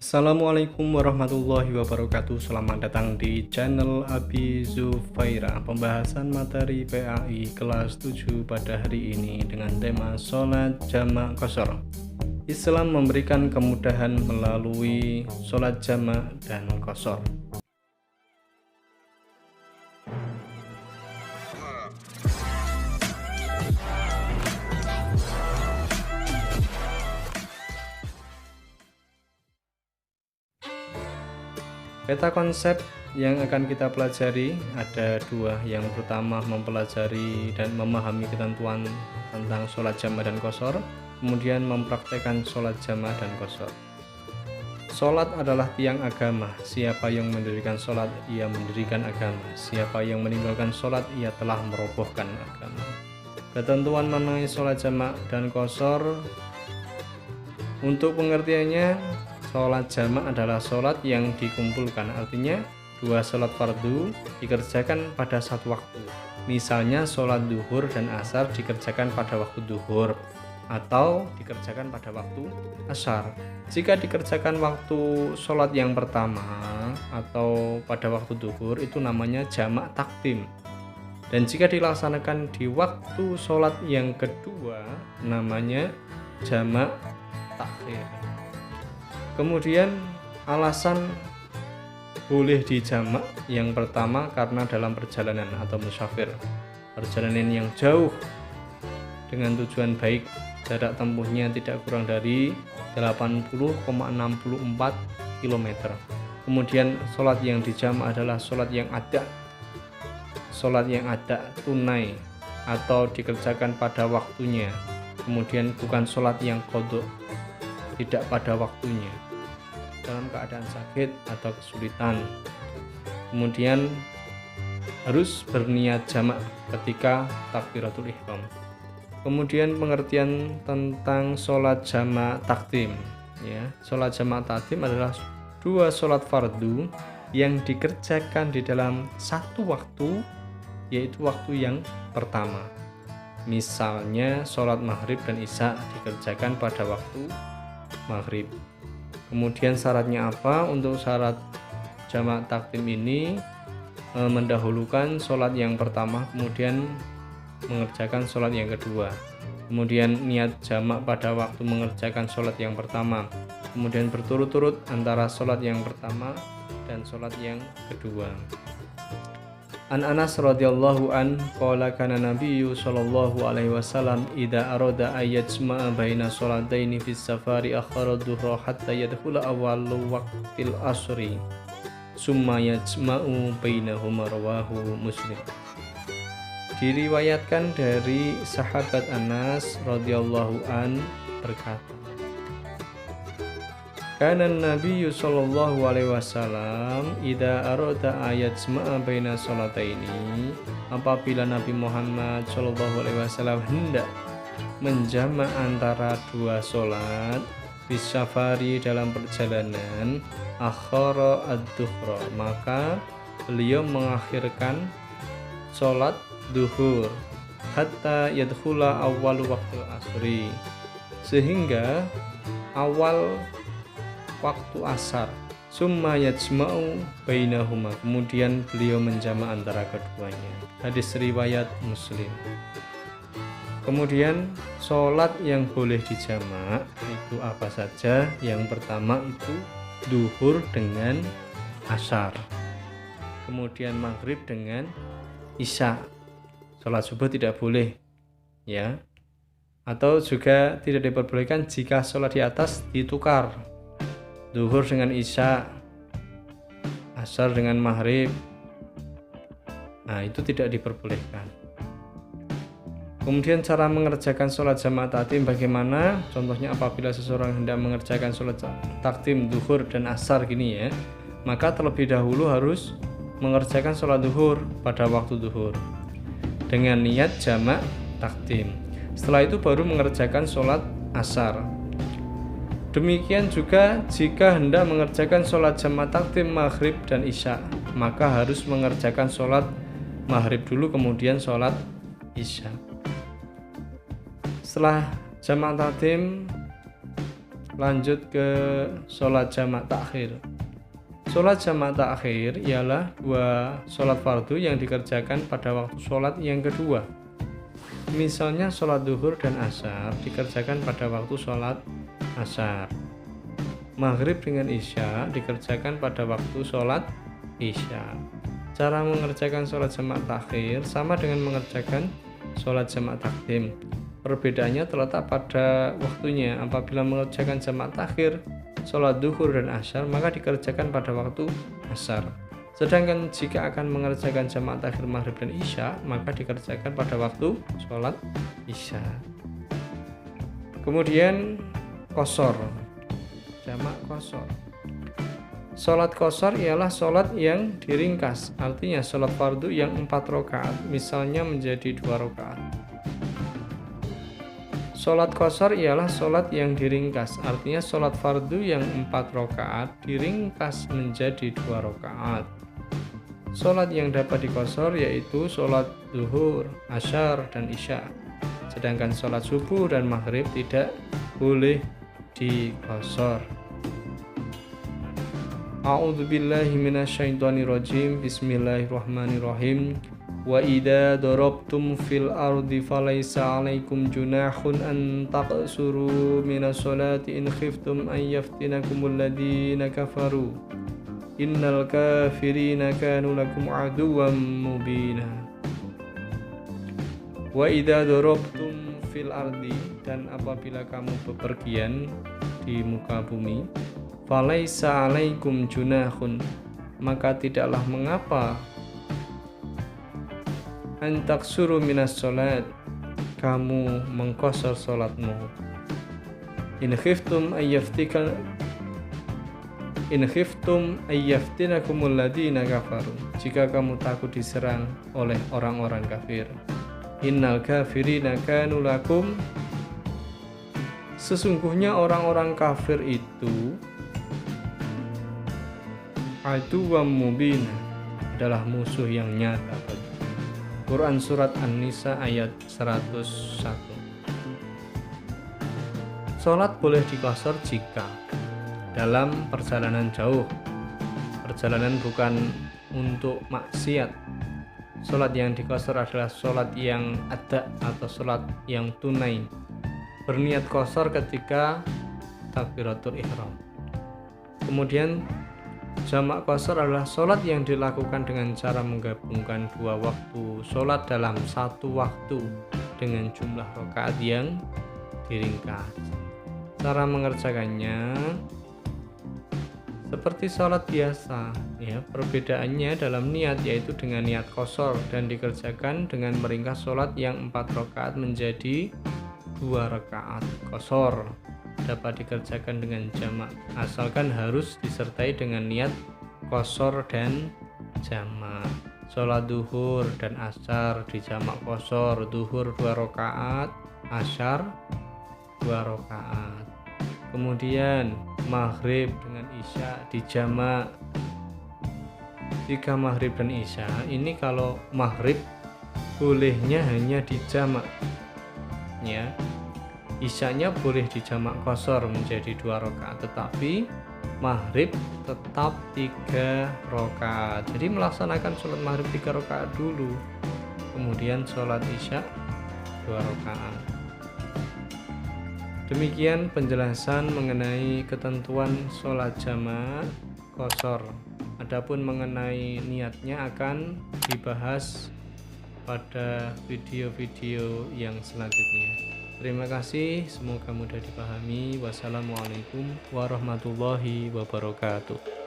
Assalamualaikum warahmatullahi wabarakatuh. Selamat datang di channel Abi Zufaira. Pembahasan materi PAI kelas 7 pada hari ini dengan tema sholat jamak qashar. Islam memberikan kemudahan melalui sholat jamak dan qashar. Peta konsep yang akan kita pelajari ada dua. Yang pertama mempelajari dan memahami ketentuan tentang sholat jamak dan qashar, kemudian mempraktekkan sholat jamak dan qashar. Sholat adalah tiang agama. Siapa yang mendirikan sholat, ia mendirikan agama. Siapa yang meninggalkan sholat, ia telah merobohkan agama. Ketentuan mengenai sholat jamak dan qashar, untuk pengertiannya, sholat jamak adalah sholat yang dikumpulkan, artinya dua sholat fardu dikerjakan pada satu waktu. Misalnya sholat duhur dan asar dikerjakan pada waktu duhur atau dikerjakan pada waktu asar. Jika dikerjakan waktu sholat yang pertama atau pada waktu duhur, itu namanya jamak takdim. Dan jika dilaksanakan di waktu sholat yang kedua, namanya jamak takhir. Kemudian alasan boleh dijamak yang pertama karena dalam perjalanan atau musafir, perjalanan yang jauh dengan tujuan baik, jarak tempuhnya tidak kurang dari 80,64 km. Kemudian sholat yang dijamak adalah sholat yang ada tunai atau dikerjakan pada waktunya. Kemudian bukan sholat yang qadha, tidak pada waktunya, dalam keadaan sakit atau kesulitan. Kemudian harus berniat jamak ketika takbiratul ihram. Kemudian pengertian tentang sholat jamak takdim, ya. Sholat jamak takdim adalah dua sholat fardu yang dikerjakan di dalam satu waktu, yaitu waktu yang pertama. Misalnya sholat maghrib dan isya dikerjakan pada waktu maghrib. Kemudian syaratnya apa? Untuk syarat jamak takdim ini mendahulukan sholat yang pertama, kemudian mengerjakan sholat yang kedua. Kemudian niat jamak pada waktu mengerjakan sholat yang pertama, kemudian berturut-turut antara sholat yang pertama dan sholat yang kedua. An Anas radhiyallahu an qala kana nabiyyu sallallahu alaihi wasallam idza arada ayyajma'a baina sholataini fis safari akhara dhuhra hatta yadkhula awwalu waqtil asri summa yajma'u bainahuma, rawahu Muslim. Diriwayatkan dari sahabat Anas radhiyallahu an berkata, kana Nabi sallallahu alaihi wasallam idza arada ayajma'a baina sholataini, apabila Nabi Muhammad sallallahu alaihi wasallam hendak menjamak antara dua sholat, bisafari dalam perjalanan, akhara ad-duhra, maka beliau mengakhirkan sholat duhur hatta yadkhula awwal waqtil asri, sehingga awal waktu asar, summa yajma'u bainahuma, kemudian beliau menjamak antara keduanya. Hadis riwayat Muslim. Kemudian sholat yang boleh dijamak itu apa saja? Yang pertama itu duhur dengan asar, kemudian maghrib dengan isya. Sholat subuh tidak boleh, ya, atau juga tidak diperbolehkan jika sholat di atas ditukar, duhur dengan isya, asar dengan maghrib, nah itu tidak diperbolehkan. Kemudian cara mengerjakan sholat jamak takdim bagaimana? Contohnya apabila seseorang hendak mengerjakan sholat takdim duhur dan asar gini, ya, maka terlebih dahulu harus mengerjakan sholat duhur pada waktu duhur dengan niat jamak takdim. Setelah itu baru mengerjakan sholat asar. Demikian juga jika hendak mengerjakan sholat jamak takdim maghrib dan isya, maka harus mengerjakan sholat maghrib dulu kemudian sholat isya. Setelah jamak takdim Lanjut ke sholat jamak takhir. Sholat jamak takhir ialah dua sholat fardu yang dikerjakan pada waktu sholat yang kedua. Misalnya sholat duhur dan asar dikerjakan pada waktu sholat asar. Maghrib dengan isya dikerjakan pada waktu sholat isya. Cara mengerjakan sholat jamak takhir sama dengan mengerjakan sholat jamak takdim. Perbedaannya terletak pada waktunya. Apabila mengerjakan jamak takhir sholat duhur dan asar, maka dikerjakan pada waktu asar. Sedangkan jika akan mengerjakan jamak takhir maghrib dan isya, maka dikerjakan pada waktu sholat isya. Kemudian qashar, jamak qashar. Sholat qashar ialah sholat yang diringkas, artinya sholat fardu yang 4 rakaat, misalnya menjadi 2 rakaat. Sholat qashar ialah sholat yang diringkas, artinya sholat fardu yang 4 rakaat diringkas menjadi 2 rakaat. Sholat yang dapat diqashar yaitu sholat zuhur, asyar, dan isya. Sedangkan sholat subuh dan maghrib tidak boleh diqashar. A'udzubillahi minasyaitonirrajim. Bismillahirrahmanirrahim. Wa idza darabtum fil ardi falaysa 'alaikum junahun an taqsuru minas sholati in khiftum an yaftinakumul ladina kafaru. Innal kafirina kanu lakum aduwwan mubina. Wa idza darabtum fil ardi, dan apabila kamu bepergian di muka bumi, falaisa 'alaikum junahun, maka tidaklah mengapa antaksuru minas sholat, kamu mengqashar sholatmu. In khiftum ayyaftinakumul ladina kafaru, jika kamu takut diserang oleh orang-orang kafir. Innal kafirina kanu lakum, sesungguhnya orang-orang kafir itu aduwwam mubin, adalah musuh yang nyata. Quran Surat An-Nisa ayat 101. Sholat boleh diqashar jika dalam perjalanan jauh, perjalanan bukan untuk maksiat. Sholat yang diqashar adalah sholat yang ada atau sholat yang tunai, berniat qashar ketika takbiratul ihram. Kemudian jamak qashar adalah sholat yang dilakukan dengan cara menggabungkan dua waktu sholat dalam satu waktu dengan jumlah rakaat yang diringkas. Cara mengerjakannya seperti sholat biasa, ya, perbedaannya dalam niat, yaitu dengan niat qashar dan dikerjakan dengan meringkas sholat yang 4 rakaat menjadi 2 rakaat. Qashar dapat dikerjakan dengan jamak, asalkan harus disertai dengan niat qashar dan jamak. Sholat duhur dan asar di jamak qashar, duhur 2 rakaat, asar 2 rakaat. Kemudian maghrib dengan isya di jamak. Jika maghrib dan isya ini, kalau maghrib bolehnya hanya di jamak, ya. Isyanya boleh di jamak qashar menjadi 2 rakaat, tetapi maghrib tetap 3 rakaat. Jadi melaksanakan sholat maghrib 3 rakaat dulu, kemudian sholat isya 2 rakaat. Demikian penjelasan mengenai ketentuan sholat jamak qashar. Adapun mengenai niatnya akan dibahas pada video-video yang selanjutnya. Terima kasih, semoga mudah dipahami. Wassalamualaikum warahmatullahi wabarakatuh.